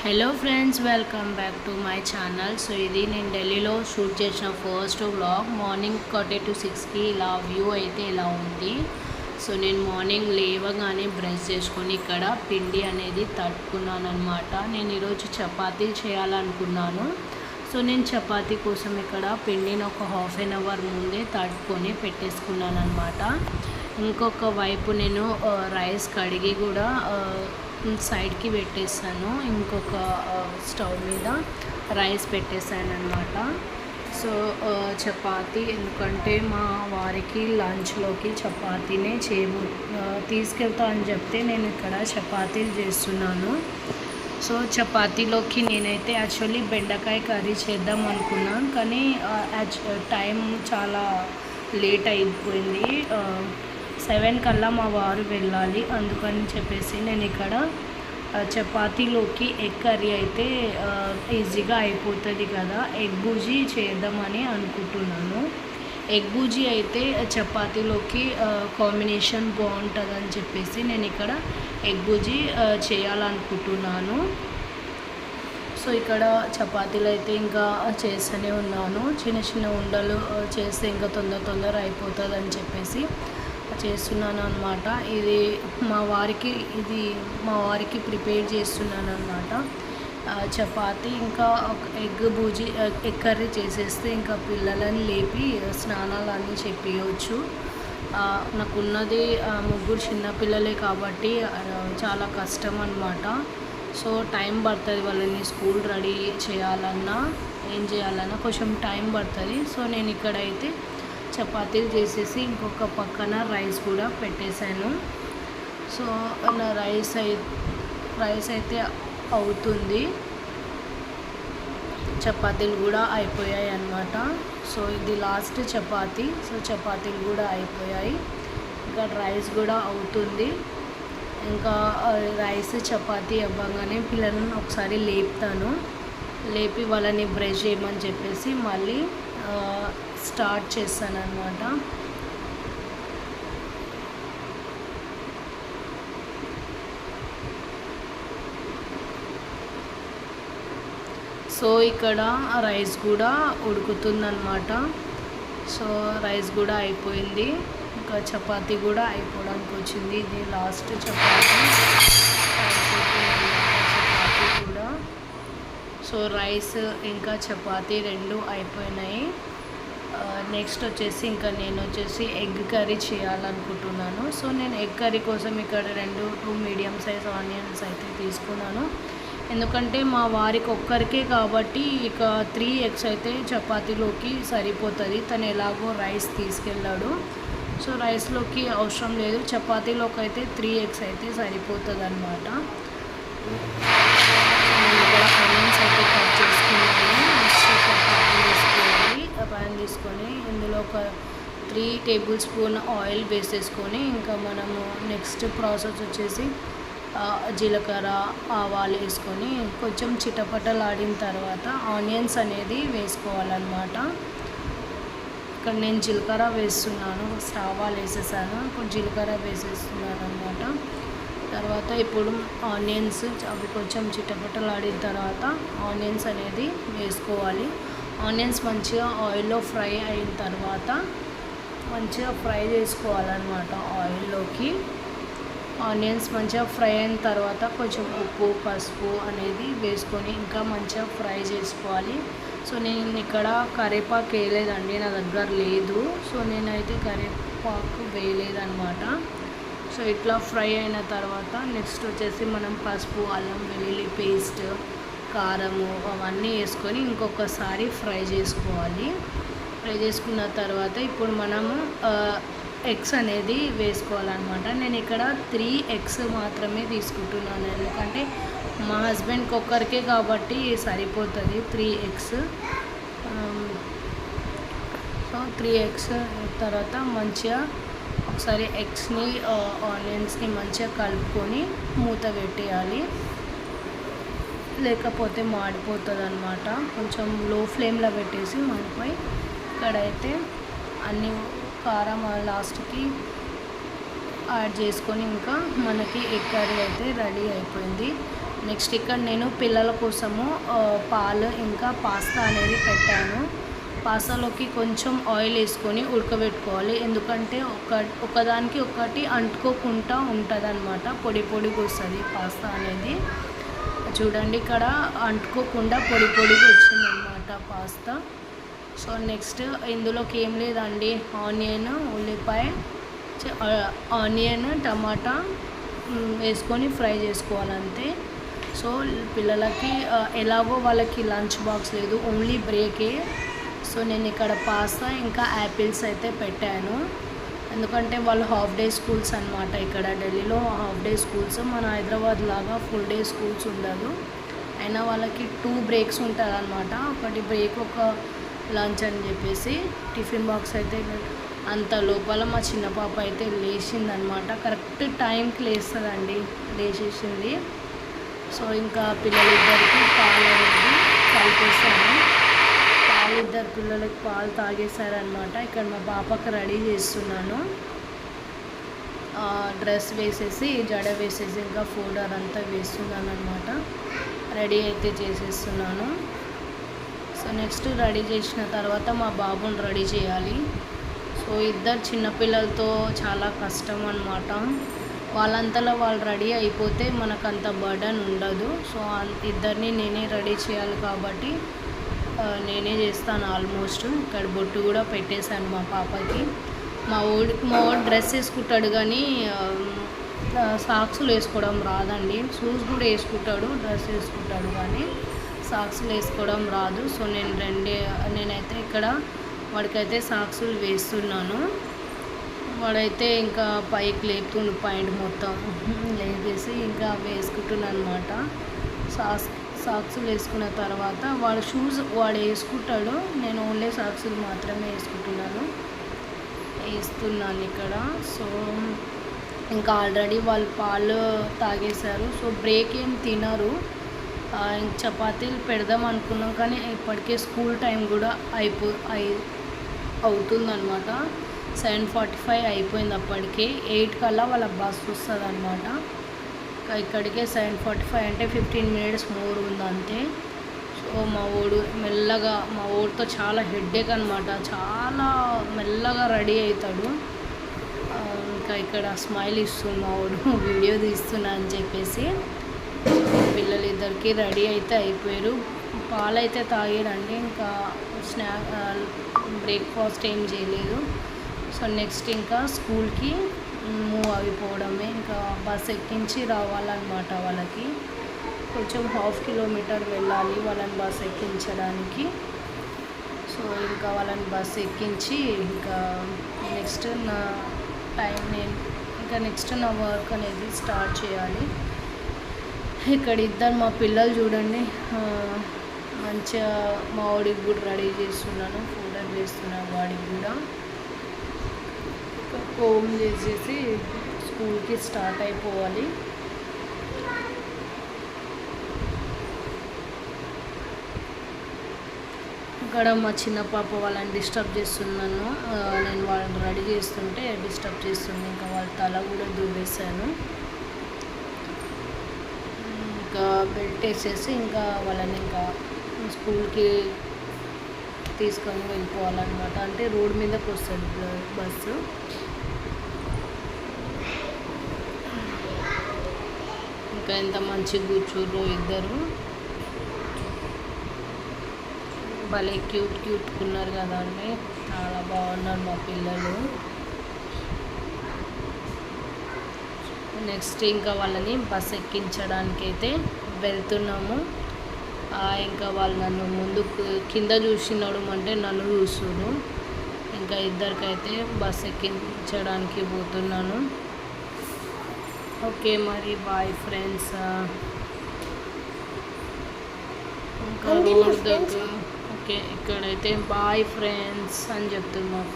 Hello friends, welcome back to my channel. So ఇది నేను ఢిల్లీలో షూట్ చేసిన ఫస్ట్ వ్లాగ్. మార్నింగ్ 4 to 6కి ఇలా వ్యూ అయితే ఇలా ఉంది. సో నేను మార్నింగ్ లేవగానే బ్రష్ చేసుకొని ఇక్కడ పిండి అనేది తట్టుకున్నాను అనమాట. నేను ఈరోజు చపాతీలు చేయాలనుకున్నాను. సో నేను చపాతీ కోసం ఇక్కడ పిండిని ఒక హాఫ్ అన్ అవర్ ముందే తట్టుకొని పెట్టేసుకున్నాను అనమాట. ఇంకొక వైపు నేను రైస్ కడిగి కూడా సైడ్కి పెట్టేసాను. ఇంకొక స్టవ్ మీద రైస్ పెట్టేసాను అనమాట. సో చపాతీ, ఎందుకంటే మా వారికి లంచ్లోకి చపాతీనే తీసుకెళ్తా అని చెప్తే నేను ఇక్కడ చపాతీలు చేస్తున్నాను. సో చపాతీలోకి నేనైతే యాక్చువల్లీ బెండకాయ కర్రీ చేద్దాం అనుకున్నాను, కానీ టైం చాలా లేట్ అయిపోయింది. 7 కల్లా మా వారు వెళ్ళాలి. అందుకని చెప్పేసి నేను ఇక్కడ చపాతీలోకి ఎగ్ కర్రీ అయితే ఈజీగా అయిపోతుంది కదా, ఎగ్ బుజీ చేద్దామని అనుకుంటున్నాను. ఎగ్ బుజీ అయితే చపాతీలోకి కాంబినేషన్ బాగుంటుందని చెప్పేసి నేను ఇక్కడ ఎగ్ బుజీ చేయాలనుకుంటున్నాను. సో ఇక్కడ చపాతీలు అయితే ఇంకా చేస్తూనే ఉన్నాను. చిన్న చిన్న ఉండలు చేస్తే ఇంకా తొందర అయిపోతుంది అని చెప్పేసి చేస్తున్నాను అనమాట. ఇది మా వారికి ప్రిపేర్ చేస్తున్నాను అనమాట. చపాతీ ఇంకా ఎగ్ బుజీ, ఎగ్ కర్రీ చేసేస్తే ఇంకా పిల్లలని లేపి స్నానాలు అన్నీ చెప్పియవచ్చు. నాకున్నది 3 చిన్నపిల్లలే కాబట్టి చాలా కష్టం అనమాట. సో టైం పడుతుంది, వాళ్ళని స్కూల్ రెడీ చేయాలన్నా ఏం చేయాలన్నా కొంచెం టైం పడుతుంది. సో నేను ఇక్కడైతే చపాతీలు చేసేసి ఇంకొక పక్కన రైస్ కూడా పెట్టేశాను. సో నా రైస్ అయితే అవుతుంది, చపాతీలు కూడా అయిపోయాయి అన్నమాట. సో ఇది లాస్ట్ చపాతీ. సో చపాతీలు కూడా అయిపోయాయి, ఇంకా రైస్ కూడా అవుతుంది. ఇంకా రైస్ చపాతీ అవ్వగానే పిల్లలను ఒకసారి లేపి వాళ్ళని బ్రష్ చేయమని చెప్పేసి మళ్ళీ స్టార్ట్ చేస్తాను అన్నమాట. సో ఇక్కడ రైస్ కూడా ఉడుకుతుందన్నమాట. సో రైస్ కూడా అయిపోయింది, ఇంకా చపాతీ కూడా అయిపోవడానికి వచ్చింది. ఇది లాస్ట్ చపాతీ కూడా. సో రైస్ ఇంకా చపాతీ 2 అయిపోయినాయి. నెక్స్ట్ వచ్చేసి ఇంకా నేను వచ్చేసి ఎగ్ కర్రీ చేయాలనుకుంటున్నాను. సో నేను ఎగ్ కర్రీ కోసం ఇక్కడ 2 మీడియం సైజ్ ఆనియన్స్ అయితే తీసుకున్నాను. ఎందుకంటే మా వారికి ఒక్కరికే కాబట్టి ఇక 3 ఎగ్స్ అయితే చపాతీలోకి సరిపోతుంది. తను ఎలాగో రైస్ తీసుకెళ్ళాడు, సో రైస్లోకి అవసరం లేదు. చపాతీలోకి అయితే 3 ఎగ్స్ అయితే సరిపోతుంది అన్నమాట. ఆనియన్స్ అయితే కట్ చేసుకున్నాను. నెక్స్ట్ ఒక ప్యాన్ తీసుకొని ఇందులో ఒక 3 టేబుల్ స్పూన్ ఆయిల్ వేసేసుకొని ఇంకా మనము నెక్స్ట్ ప్రాసెస్ వచ్చేసి జీలకర్ర, ఆవాలు వేసుకొని కొంచెం చిటపటలాడిన తర్వాత ఆనియన్స్ అనేది వేసుకోవాలన్నమాట. ఇక్కడ నేను జీలకర్ర వేస్తున్నాను, ఫస్ట్ ఆవాలు వేసేసాను, ఇప్పుడు జీలకర్ర వేసేస్తున్నాను అన్నమాట. తర్వాత ఇప్పుడు ఆనియన్స్ అవి కొంచెం చిటపటలాడిన తర్వాత ఆనియన్స్ అనేది వేసుకోవాలి. ఆనియన్స్ మంచిగా ఆయిల్లో ఫ్రై అయిన తర్వాత మంచిగా ఫ్రై చేసుకోవాలన్నమాట. ఆయిల్లోకి ఆనియన్స్ మంచిగా ఫ్రై అయిన తర్వాత కొంచెం ఉప్పు, పసుపు అనేది వేసుకొని ఇంకా మంచిగా ఫ్రై చేసుకోవాలి. సో నేను ఇక్కడ కరివేపాకు వేయలేదండి, నా దగ్గర లేదు. సో నేనైతే కరివేపాకు వేయలేదన్నమాట. సో ఇట్లా ఫ్రై అయిన తర్వాత నెక్స్ట్ వచ్చేసి మనం పసుపు, అల్లం వెల్లుల్లి పేస్ట్, కారము అవన్నీ వేసుకొని ఇంకొకసారి ఫ్రై చేసుకోవాలి. ఫ్రై చేసుకున్న తర్వాత ఇప్పుడు మనము ఎగ్స్ అనేది వేసుకోవాలన్నమాట. నేను ఇక్కడ 3 ఎగ్స్ మాత్రమే తీసుకుంటున్నాను, ఎందుకంటే మా హస్బెండ్కి ఒక్కరికే కాబట్టి సరిపోతుంది 3 ఎగ్స్. సో 3 ఎగ్స్ తర్వాత మంచిగా ఒకసారి ఎగ్స్ని ఆనియన్స్ని మంచిగా కలుపుకొని మూత పెట్టేయాలి, లేకపోతే మాడిపోతుంది అన్నమాట. కొంచెం లో ఫ్లేమ్లో పెట్టేసి మాడిపోయి ఇక్కడైతే అన్ని కారం లాస్ట్కి యాడ్ చేసుకొని ఇంకా మనకి ఎగ్ కర్రీ అయితే రెడీ అయిపోయింది. నెక్స్ట్ ఇక్కడ నేను పిల్లల కోసము పాలు ఇంకా పాస్తా అనేది పెట్టాను. పాస్తాలోకి కొంచెం ఆయిల్ వేసుకొని ఉడకబెట్టుకోవాలి, ఎందుకంటే ఒకదానికి ఒకటి అంటుకోకుండా ఉంటుంది అనమాట, పొడి పొడిగా వస్తుంది పాస్తా అనేది. చూడండి ఇక్కడ అంటుకోకుండా పొడి పొడిగా వచ్చిందనమాట పాస్తా. సో నెక్స్ట్ ఇందులోకి ఏం లేదండి, ఆనియన్, ఉల్లిపాయ, ఆనియన్, టమాటా వేసుకొని ఫ్రై చేసుకోవాలంతే. సో పిల్లలకి ఎలాగో వాళ్ళకి లంచ్ బాక్స్ లేదు, ఓన్లీ బ్రేకే. సో నేను ఇక్కడ పాస్తా ఇంకా యాపిల్స్ అయితే పెట్టాను, ఎందుకంటే వాళ్ళు హాఫ్ డే స్కూల్స్ అనమాట. ఇక్కడ ఢిల్లీలో హాఫ్ డే స్కూల్స్, మన హైదరాబాద్ లాగా ఫుల్ డే స్కూల్స్ ఉండదు. అయినా వాళ్ళకి 2 బ్రేక్స్ ఉంటుంది అనమాట. ఒకటి బ్రేక్, ఒక లంచ్ అని చెప్పేసి టిఫిన్ బాక్స్ అయితే. అంత లోపల మా చిన్న పాప అయితే లేచిందనమాట, కరెక్ట్ టైంకి లేస్తుందండి, లేచేసింది. సో ఇంకా పిల్లలిద్దరికి పాలు అనేది కలిపేస్తాను. ఇద్దరు పిల్లలకి పాలు తాగేశారనమాట. ఇక్కడ మా పాపకు రెడీ చేస్తున్నాను, డ్రెస్ వేసేసి జడ వేసేసి ఇంకా ఫోల్డర్ అంతా వేస్తున్నాను అనమాట. రెడీ అయితే చేసేస్తున్నాను. సో నెక్స్ట్ రెడీ చేసిన తర్వాత మా బాబుని రెడీ చేయాలి. సో ఇద్దరు చిన్నపిల్లలతో చాలా కష్టం అనమాట. వాళ్ళంతలో వాళ్ళు రెడీ అయిపోతే మనకంత బర్డన్ ఉండదు. సో ఇద్దరిని నేనే రెడీ చేయాలి కాబట్టి నేనే చేస్తాను ఆల్మోస్ట్. ఇక్కడ బొట్టు కూడా పెట్టేశాను మా పాపకి. మా వాడు డ్రెస్ వేసుకుంటాడు కానీ సాక్స్లు వేసుకోవడం రాదండి. షూస్ కూడా వేసుకుంటాడు, డ్రెస్ వేసుకుంటాడు కానీ సాక్స్లు వేసుకోవడం రాదు. సో నేనైతే ఇక్కడ వాడికైతే సాక్స్లు వేస్తున్నాను. వాడైతే ఇంకా పైకి లేపుతుండు, పాయింట్ మొత్తం లేపేసి ఇంకా వేసుకుంటున్నాను అనమాట. సాక్స్లు వేసుకున్న తర్వాత వాడు షూస్ వాడు వేసుకుంటాడు, నేను ఓన్లీ సాక్స్లు మాత్రమే వేస్తున్నాను ఇక్కడ. సో ఇంకా ఆల్రెడీ వాళ్ళు పాలు తాగేశారు. సో బ్రేక్ ఏం తినరు. చపాతీలు పెడదాం అనుకున్నాం కానీ ఇప్పటికే స్కూల్ టైం కూడా అవుతుందన్నమాట. 7:45 అయిపోయింది అప్పటికే. 8 కల్లా వాళ్ళ బస్ వస్తుంది అనమాట. ఇక్కడికే 7:45 అంటే 15 మినిట్స్ మోర్ ఉంది అంతే. సో మా ఊడితో చాలా హెడ్ఏక్ అనమాట, చాలా మెల్లగా రెడీ అవుతాడు. ఇంకా ఇక్కడ స్మైల్ ఇస్తుంది మా ఊడు, వీడియో తీస్తున్నా అని చెప్పేసి. పిల్లలిద్దరికి రెడీ అయితే అయిపోయారు. పాలైతే తాగారండి, ఇంకా బ్రేక్ఫాస్ట్ ఏం చేయలేదు. సో నెక్స్ట్ ఇంకా స్కూల్కి మూవ్ అయిపోవడమే. ఇంకా బస్ ఎక్కించి రావాలన్నమాట. వాళ్ళకి కొంచెం 1/2 కిలోమీటర్ వెళ్ళాలి వాళ్ళని బస్ ఎక్కించడానికి. సో ఇంకా వాళ్ళని బస్ ఎక్కించి ఇంకా నెక్స్ట్ నా వర్క్ అనేది స్టార్ట్ చేయాలి. ఇక్కడ ఇద్దరు మా పిల్లలు చూడండి, మంచిగా మా వాడికి కూడా రెడీ చేస్తున్నాను, ఫోల్డర్ వేస్తున్నాను వాడికి కూడా. హోమ్ చేసేసి స్కూల్కి స్టార్ట్ అయిపోవాలి. ఇక్కడ మా చిన్న పాప వాళ్ళని డిస్టర్బ్ చేస్తున్నాను, నేను వాళ్ళని రెడీ చేస్తుంటే డిస్టర్బ్ చేస్తుంది. ఇంకా వాళ్ళ తల కూడా దువ్వేశాను. ఇంకా బెల్ట్ వేసేసి ఇంకా వాళ్ళని ఇంకా స్కూల్కి తీసుకొని వెళ్ళిపోవాలన్నమాట. అంటే రోడ్ మీదకి వస్తుంది బస్సు. ఇంకా ఎంత మంచిగా కూర్చోరు ఇద్దరు, భలే క్యూట్ ఉన్నారు కదా అండి, చాలా బాగున్నారు మా పిల్లలు. నెక్స్ట్ ఇంకా వాళ్ళని బస్ ఎక్కించడానికి అయితే వెళ్తున్నాము. ఇంకా వాళ్ళు నన్ను ముందుకు కింద చూసినడం అంటే నన్ను చూస్తున్నారు. ఇంకా ఇద్దరికైతే బస్ ఎక్కించడానికి పోతున్నాను. ఓకే మరి బాయ్ ఫ్రెండ్స్. ఇంకా రోడ్ దగ్గర ఓకే ఇక్కడైతే బాయ్ ఫ్రెండ్స్ అని చెప్తున్నా.